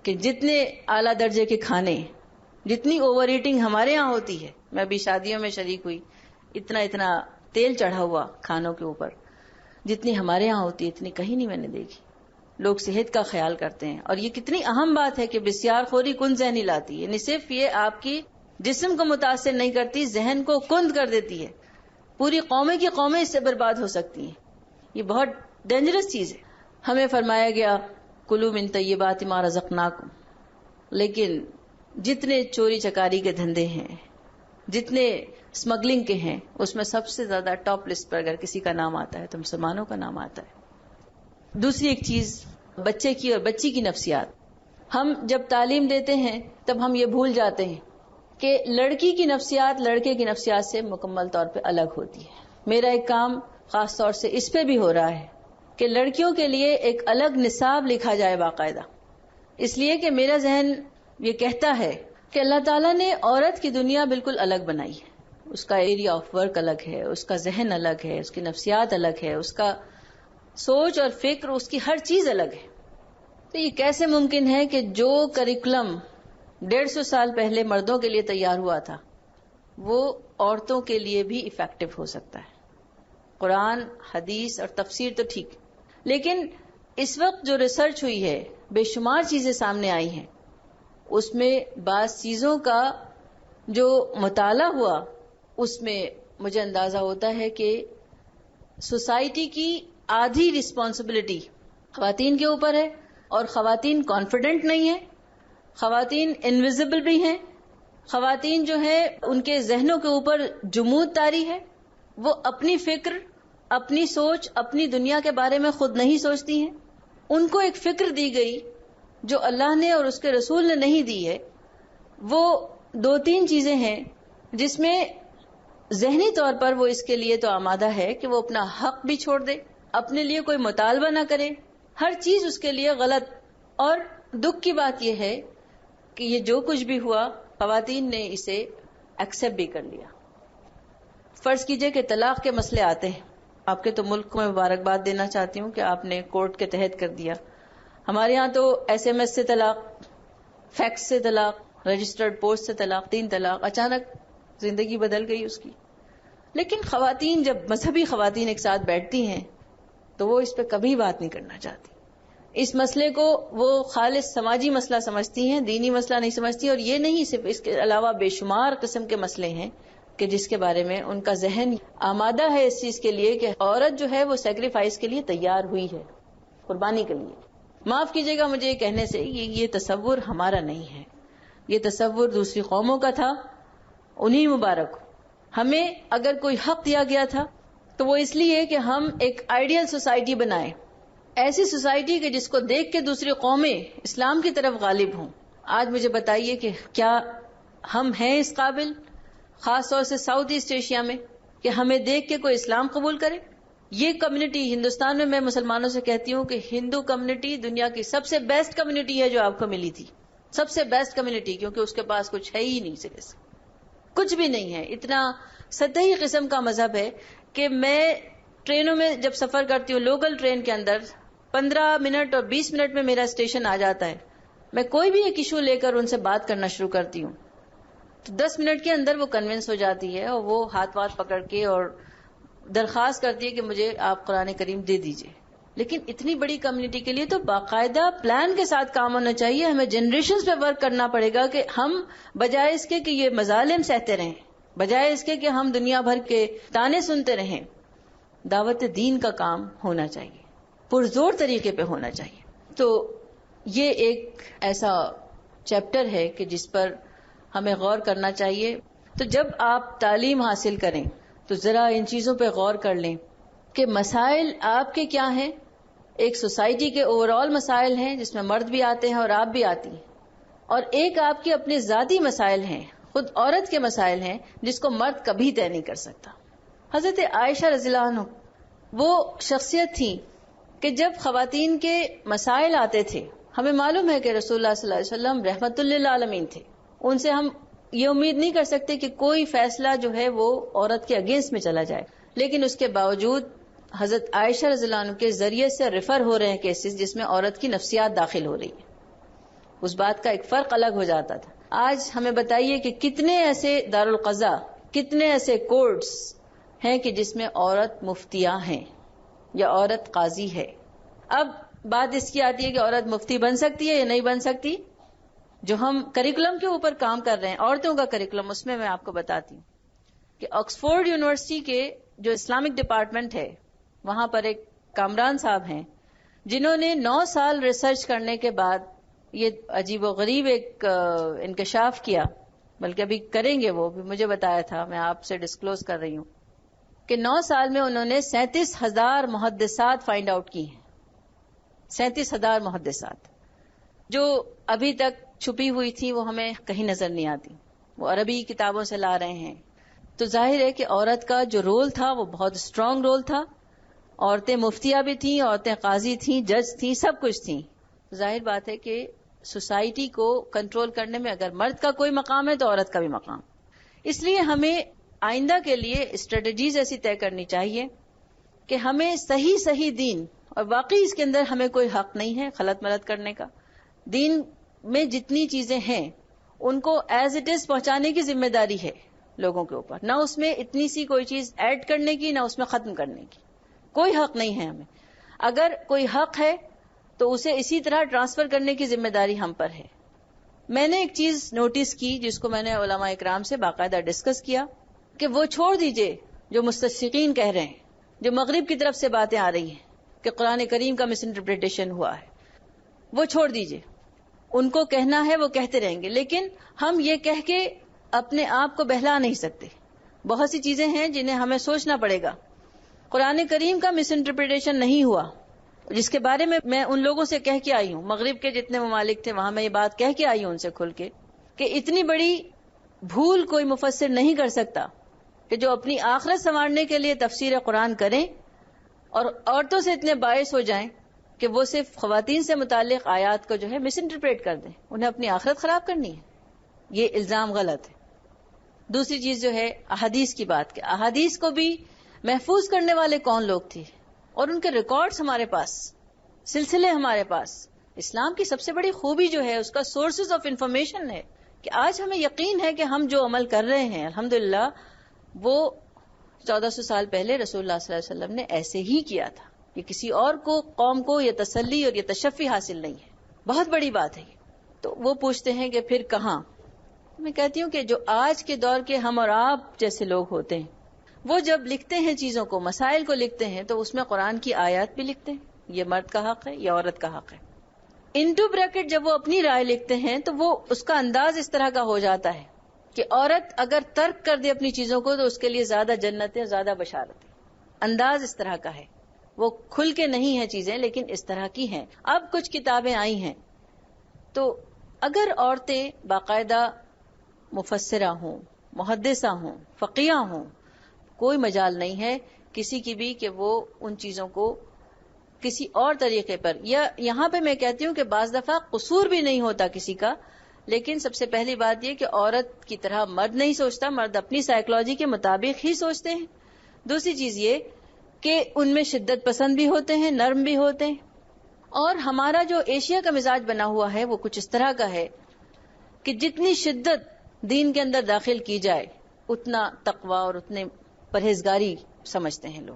کہ جتنے اعلیٰ درجے کے کھانے، جتنی اوور ایٹنگ ہمارے ہاں ہوتی ہے، میں ابھی شادیوں میں شریک ہوئی، اتنا تیل چڑھا ہوا کھانوں کے اوپر، جتنی ہمارے ہاں ہوتی ہے اتنی کہیں نہیں میں نے دیکھی. لوگ صحت کا خیال کرتے ہیں، اور یہ کتنی اہم بات ہے کہ بسیار خوری کن ذہنی لاتی ہے. یعنی صرف یہ آپ کی جسم کو متاثر نہیں کرتی، ذہن کو کند کر دیتی ہے. پوری قومیں کی قومیں اس سے برباد ہو سکتی ہیں. یہ بہت ڈینجرس چیز ہے. ہمیں فرمایا گیا کلوا من طیبات ما رزقناکم، لیکن جتنے چوری چکاری کے دھندے ہیں، جتنے اسمگلنگ کے ہیں، اس میں سب سے زیادہ ٹاپ لسٹ پر اگر کسی کا نام آتا ہے تو مسلمانوں کا نام آتا ہے. دوسری ایک چیز بچے کی اور بچی کی نفسیات. ہم جب تعلیم دیتے ہیں تب ہم یہ بھول جاتے ہیں کہ لڑکی کی نفسیات لڑکے کی نفسیات سے مکمل طور پہ الگ ہوتی ہے. میرا ایک کام خاص طور سے اس پہ بھی ہو رہا ہے کہ لڑکیوں کے لیے ایک الگ نصاب لکھا جائے باقاعدہ، اس لیے کہ میرا ذہن یہ کہتا ہے کہ اللہ تعالیٰ نے عورت کی دنیا بالکل الگ بنائی ہے. اس کا ایریا آف ورک الگ ہے، اس کا ذہن الگ ہے، اس کی نفسیات الگ ہے، اس کا سوچ اور فکر، اس کی ہر چیز الگ ہے. تو یہ کیسے ممکن ہے کہ جو کریکولم 150 سال پہلے مردوں کے لیے تیار ہوا تھا وہ عورتوں کے لیے بھی افیکٹو ہو سکتا ہے؟ قرآن، حدیث اور تفسیر تو ٹھیک، لیکن اس وقت جو ریسرچ ہوئی ہے، بے شمار چیزیں سامنے آئی ہیں، اس میں بعض چیزوں کا جو مطالعہ ہوا اس میں مجھے اندازہ ہوتا ہے کہ سوسائٹی کی آدھی رسپانسبلٹی خواتین کے اوپر ہے، اور خواتین کانفیڈنٹ نہیں ہیں، خواتین انویزیبل بھی ہیں، خواتین جو ہے ان کے ذہنوں کے اوپر جمود طاری ہے، وہ اپنی فکر، اپنی سوچ، اپنی دنیا کے بارے میں خود نہیں سوچتی ہیں. ان کو ایک فکر دی گئی جو اللہ نے اور اس کے رسول نے نہیں دی ہے. وہ 2-3 چیزیں ہیں جس میں ذہنی طور پر وہ اس کے لیے تو آمادہ ہے کہ وہ اپنا حق بھی چھوڑ دے، اپنے لیے کوئی مطالبہ نہ کرے، ہر چیز اس کے لیے غلط. اور دکھ کی بات یہ ہے کہ یہ جو کچھ بھی ہوا خواتین نے اسے ایکسپٹ بھی کر لیا. فرض کیجئے کہ طلاق کے مسئلے آتے ہیں، آپ کے تو ملک کو میں مبارکباد دینا چاہتی ہوں کہ آپ نے کورٹ کے تحت کر دیا. ہمارے ہاں تو SMS سے طلاق، فیکس سے طلاق، رجسٹرڈ پوسٹ سے طلاق، 3 طلاق، اچانک زندگی بدل گئی اس کی. لیکن خواتین جب مذہبی خواتین ایک ساتھ بیٹھتی ہیں تو وہ اس پہ کبھی بات نہیں کرنا چاہتی. اس مسئلے کو وہ خالص سماجی مسئلہ سمجھتی ہیں، دینی مسئلہ نہیں سمجھتی. اور یہ نہیں، صرف اس کے علاوہ بے شمار قسم کے مسئلے ہیں کہ جس کے بارے میں ان کا ذہن آمادہ ہے اس چیز کے لیے کہ عورت جو ہے وہ سیکریفائس کے لیے تیار ہوئی ہے، قربانی کے لیے. معاف کیجیے گا مجھے یہ کہنے سے، یہ تصور ہمارا نہیں ہے، یہ تصور دوسری قوموں کا تھا. انہیں مبارک ہو. ہمیں اگر کوئی حق دیا گیا تھا تو وہ اس لیے کہ ہم ایک آئیڈیل سوسائٹی بنائیں، ایسی سوسائٹی کہ جس کو دیکھ کے دوسری قومیں اسلام کی طرف غالب ہوں. آج مجھے بتائیے کہ کیا ہم ہیں اس قابل، خاص طور سے ساؤتھ ایسٹ ایشیا میں، کہ ہمیں دیکھ کے کوئی اسلام قبول کرے؟ یہ کمیونٹی ہندوستان میں مسلمانوں سے کہتی ہوں کہ ہندو کمیونٹی دنیا کی سب سے بیسٹ کمیونٹی ہے جو آپ کو ملی تھی، سب سے بیسٹ کمیونٹی، کیونکہ اس کے پاس کچھ ہے ہی نہیں، سے کچھ بھی نہیں ہے. اتنا سطحی قسم کا مذہب ہے کہ میں ٹرینوں میں جب سفر کرتی ہوں، لوکل ٹرین کے اندر 15 منٹ اور 20 منٹ میں میرا اسٹیشن آ جاتا ہے. میں کوئی بھی ایک ایشو لے کر ان سے بات کرنا شروع کرتی ہوں تو 10 منٹ کے اندر وہ کنونس ہو جاتی ہے، اور وہ ہاتھ پکڑ کے اور درخواست کرتی ہے کہ مجھے آپ قرآن کریم دے دیجئے. لیکن اتنی بڑی کمیونٹی کے لیے تو باقاعدہ پلان کے ساتھ کام ہونا چاہیے. ہمیں جنریشنز پہ ورک کرنا پڑے گا کہ ہم بجائے اس کے کہ یہ مظالم سہتے رہیں، بجائے اس کے کہ ہم دنیا بھر کے تانے سنتے رہیں، دعوت دین کا کام ہونا چاہیے، پرزور طریقے پہ ہونا چاہیے. تو یہ ایک ایسا چیپٹر ہے کہ جس پر ہمیں غور کرنا چاہیے. تو جب آپ تعلیم حاصل کریں تو ذرا ان چیزوں پہ غور کر لیں کہ مسائل آپ کے کیا ہیں. ایک سوسائٹی کے اوور آل مسائل ہیں جس میں مرد بھی آتے ہیں اور آپ بھی آتی ہیں، اور ایک آپ کے اپنے ذاتی مسائل ہیں، خود عورت کے مسائل ہیں جس کو مرد کبھی طے نہیں کر سکتا. حضرت عائشہ رضی اللہ عنہ وہ شخصیت تھی کہ جب خواتین کے مسائل آتے تھے، ہمیں معلوم ہے کہ رسول اللہ صلی اللہ علیہ وسلم رحمت للعالمین تھے، ان سے ہم یہ امید نہیں کر سکتے کہ کوئی فیصلہ جو ہے وہ عورت کے اگینسٹ میں چلا جائے. لیکن اس کے باوجود حضرت عائشہ رضی اللہ عنہ کے ذریعے سے ریفر ہو رہے ہیں کیسز جس میں عورت کی نفسیات داخل ہو رہی ہے. اس بات کا ایک فرق الگ ہو جاتا تھا. آج ہمیں بتائیے کہ کتنے ایسے دارالقضاء، کتنے ایسے کورٹس ہیں کہ جس میں عورت مفتیاں ہیں یا عورت قاضی ہے. اب بات اس کی آتی ہے کہ عورت مفتی بن سکتی ہے یا نہیں بن سکتی. جو ہم کریکولم کے اوپر کام کر رہے ہیں، عورتوں کا کریکولم، اس میں آپ کو بتاتی ہوں کہ آکسفورڈ یونیورسٹی کے جو اسلامک ڈپارٹمنٹ ہے، وہاں پر ایک کامران صاحب ہیں جنہوں نے 9 سال ریسرچ کرنے کے بعد یہ عجیب و غریب ایک انکشاف کیا، بلکہ ابھی کریں گے، وہ بھی مجھے بتایا تھا، میں آپ سے ڈسکلوز کر رہی ہوں کہ 9 سال میں انہوں نے 37,000 محدثات فائنڈ آؤٹ کی ہیں. 37,000 محدثات جو ابھی تک چھپی ہوئی تھی، وہ ہمیں کہیں نظر نہیں آتی، وہ عربی کتابوں سے لا رہے ہیں. تو ظاہر ہے کہ عورت کا جو رول تھا وہ بہت اسٹرانگ رول تھا. عورتیں مفتیاں بھی تھیں، عورتیں قاضی تھیں، جج تھیں، سب کچھ تھیں. ظاہر بات ہے کہ سوسائٹی کو کنٹرول کرنے میں اگر مرد کا کوئی مقام ہے تو عورت کا بھی مقام. اس لیے ہمیں آئندہ کے لیے اسٹریٹجیز ایسی طے کرنی چاہیے کہ ہمیں صحیح دین، اور واقعی اس کے اندر ہمیں کوئی حق نہیں ہے خلط ملط کرنے کا. دین میں جتنی چیزیں ہیں ان کو ایز اٹ از پہنچانے کی ذمہ داری ہے لوگوں کے اوپر، نہ اس میں اتنی سی کوئی چیز ایڈ کرنے کی، نہ اس میں ختم کرنے کی. کوئی حق نہیں ہے ہمیں. اگر کوئی حق ہے تو اسے اسی طرح ٹرانسفر کرنے کی ذمہ داری ہم پر ہے. میں نے ایک چیز نوٹس کی جس کو میں نے علماء اکرام سے باقاعدہ ڈسکس کیا کہ وہ چھوڑ دیجئے جو مستشرقین کہہ رہے ہیں، جو مغرب کی طرف سے باتیں آ رہی ہیں کہ قرآن کریم کا مس انٹرپریٹیشن ہوا ہے، وہ چھوڑ دیجئے. ان کو کہنا ہے وہ کہتے رہیں گے، لیکن ہم یہ کہہ کے اپنے آپ کو بہلا نہیں سکتے. بہت سی چیزیں ہیں جنہیں ہمیں سوچنا پڑے گا. قرآن کریم کا مس انٹرپریٹیشن نہیں ہوا، جس کے بارے میں ان لوگوں سے کہہ کے آئی ہوں، مغرب کے جتنے ممالک تھے وہاں میں یہ بات کہہ کے آئی ہوں ان سے کھل کے کہ اتنی بڑی بھول کوئی مفسر نہیں کر سکتا کہ جو اپنی آخرت سنوارنے کے لیے تفسیر قرآن کریں اور عورتوں سے اتنے باعث ہو جائیں کہ وہ صرف خواتین سے متعلق آیات کو جو ہے مس انٹرپریٹ کر دیں، انہیں اپنی آخرت خراب کرنی ہے. یہ الزام غلط ہے. دوسری چیز جو ہے احادیث کی بات، کہ احادیث کو بھی محفوظ کرنے والے کون لوگ تھے اور ان کے ریکارڈز ہمارے پاس، سلسلے ہمارے پاس. اسلام کی سب سے بڑی خوبی جو ہے اس کا سورسز آف انفارمیشن ہے کہ آج ہمیں یقین ہے کہ ہم جو عمل کر رہے ہیں الحمدللہ وہ 1400 سال پہلے رسول اللہ صلی اللہ علیہ وسلم نے ایسے ہی کیا تھا. یہ کسی اور کو، قوم کو یہ تسلی اور یہ تشفی حاصل نہیں ہے. بہت بڑی بات ہے. تو وہ پوچھتے ہیں کہ پھر کہاں. میں کہتی ہوں کہ جو آج کے دور کے ہم اور آپ جیسے لوگ ہوتے ہیں وہ جب لکھتے ہیں چیزوں کو، مسائل کو لکھتے ہیں، تو اس میں قرآن کی آیات بھی لکھتے ہیں، یہ مرد کا حق ہے، یہ عورت کا حق ہے. انٹو بریکٹ جب وہ اپنی رائے لکھتے ہیں تو وہ اس کا انداز اس طرح کا ہو جاتا ہے کہ عورت اگر ترک کر دے اپنی چیزوں کو تو اس کے لیے زیادہ جنتیں، زیادہ بشارتیں. انداز اس طرح کا ہے، وہ کھل کے نہیں ہیں چیزیں لیکن اس طرح کی ہیں. اب کچھ کتابیں آئی ہیں تو اگر عورتیں باقاعدہ مفسرہ ہوں، محدثہ ہوں، فقیہ ہوں، کوئی مجال نہیں ہے کسی کی بھی کہ وہ ان چیزوں کو کسی اور طریقے پر، یا یہاں پہ میں کہتی ہوں کہ بعض دفعہ قصور بھی نہیں ہوتا کسی کا، لیکن سب سے پہلی بات یہ کہ عورت کی طرح مرد نہیں سوچتا، مرد اپنی سائیکولوجی کے مطابق ہی سوچتے ہیں. دوسری چیز یہ کہ ان میں شدت پسند بھی ہوتے ہیں، نرم بھی ہوتے ہیں. اور ہمارا جو ایشیا کا مزاج بنا ہوا ہے وہ کچھ اس طرح کا ہے کہ جتنی شدت دین کے اندر داخل کی جائے اتنا تقوی اور اتنے پرہیزگاری سمجھتے ہیں لوگ.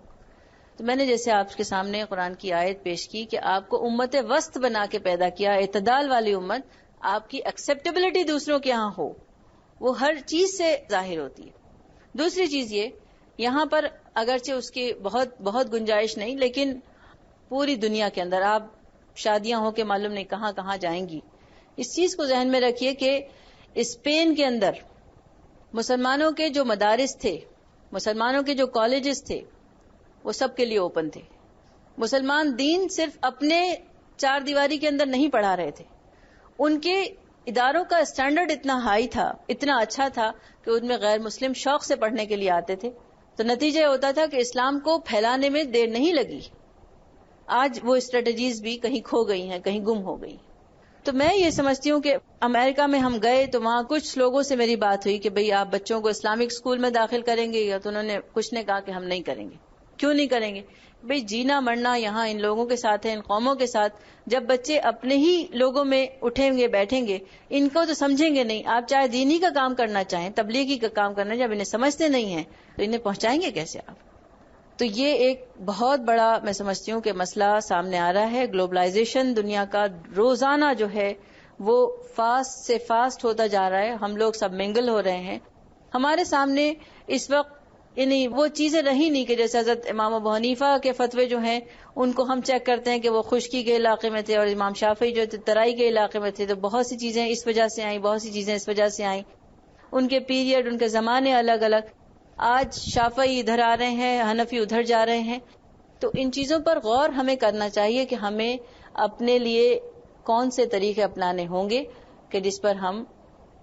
تو میں نے جیسے آپ کے سامنے قرآن کی آیت پیش کی کہ آپ کو امت وسط بنا کے پیدا کیا، اعتدال والی امت، آپ کی ایکسیپٹیبلٹی دوسروں کے ہاں ہو، وہ ہر چیز سے ظاہر ہوتی ہے. دوسری چیز یہ، یہاں پر اگرچہ اس کی بہت گنجائش نہیں، لیکن پوری دنیا کے اندر آپ شادیاں ہو کے معلوم نہیں کہاں کہاں جائیں گی. اس چیز کو ذہن میں رکھیے کہ اسپین کے اندر مسلمانوں کے جو مدارس تھے، مسلمانوں کے جو کالجز تھے، وہ سب کے لیے اوپن تھے. مسلمان دین صرف اپنے 4 دیواری کے اندر نہیں پڑھا رہے تھے، ان کے اداروں کا اسٹینڈرڈ اتنا ہائی تھا، اتنا اچھا تھا کہ ان میں غیر مسلم شوق سے پڑھنے کے لیے آتے تھے. تو نتیجہ ہوتا تھا کہ اسلام کو پھیلانے میں دیر نہیں لگی. آج وہ اسٹریٹجیز بھی کہیں کھو گئی ہیں، کہیں گم ہو گئی. تو میں یہ سمجھتی ہوں کہ امریکہ میں ہم گئے تو وہاں کچھ لوگوں سے میری بات ہوئی کہ بھئی آپ بچوں کو اسلامک اسکول میں داخل کریں گے، یا تو انہوں نے کچھ نے کہا کہ ہم نہیں کریں گے. کیوں نہیں کریں گے؟ بھئی جینا مرنا یہاں ان لوگوں کے ساتھ ہے، ان قوموں کے ساتھ. جب بچے اپنے ہی لوگوں میں اٹھیں گے بیٹھیں گے، ان کو تو سمجھیں گے نہیں. آپ چاہے دینی کا کام کرنا چاہیں، تبلیغی کا کام کرنا، جب انہیں سمجھتے نہیں ہیں تو انہیں پہنچائیں گے کیسے آپ؟ تو یہ ایک بہت بڑا میں سمجھتی ہوں کہ مسئلہ سامنے آ رہا ہے. گلوبلائزیشن دنیا کا روزانہ جو ہے وہ فاسٹ سے فاسٹ ہوتا جا رہا ہے. ہم لوگ سب منگل ہو رہے ہیں. ہمارے سامنے اس وقت یعنی وہ چیزیں رہی نہیں کہ جیسے حضرت امام ابو حنیفہ کے فتوے جو ہیں ان کو ہم چیک کرتے ہیں کہ وہ خشکی کے علاقے میں تھے، اور امام شافعی جو تھے ترائی کے علاقے میں تھے. تو بہت سی چیزیں اس وجہ سے آئیں، بہت سی چیزیں اس وجہ سے آئیں. ان کے پیریڈ، ان کے زمانے الگ الگ. آج شافعی ادھر آ رہے ہیں، حنفی ادھر جا رہے ہیں. تو ان چیزوں پر غور ہمیں کرنا چاہیے کہ ہمیں اپنے لیے کون سے طریقے اپنانے ہوں گے کہ جس پر ہم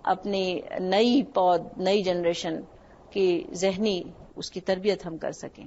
اپنی نئی پود، نئی جنریشن کی ذہنی اس کی تربیت ہم کر سکیں.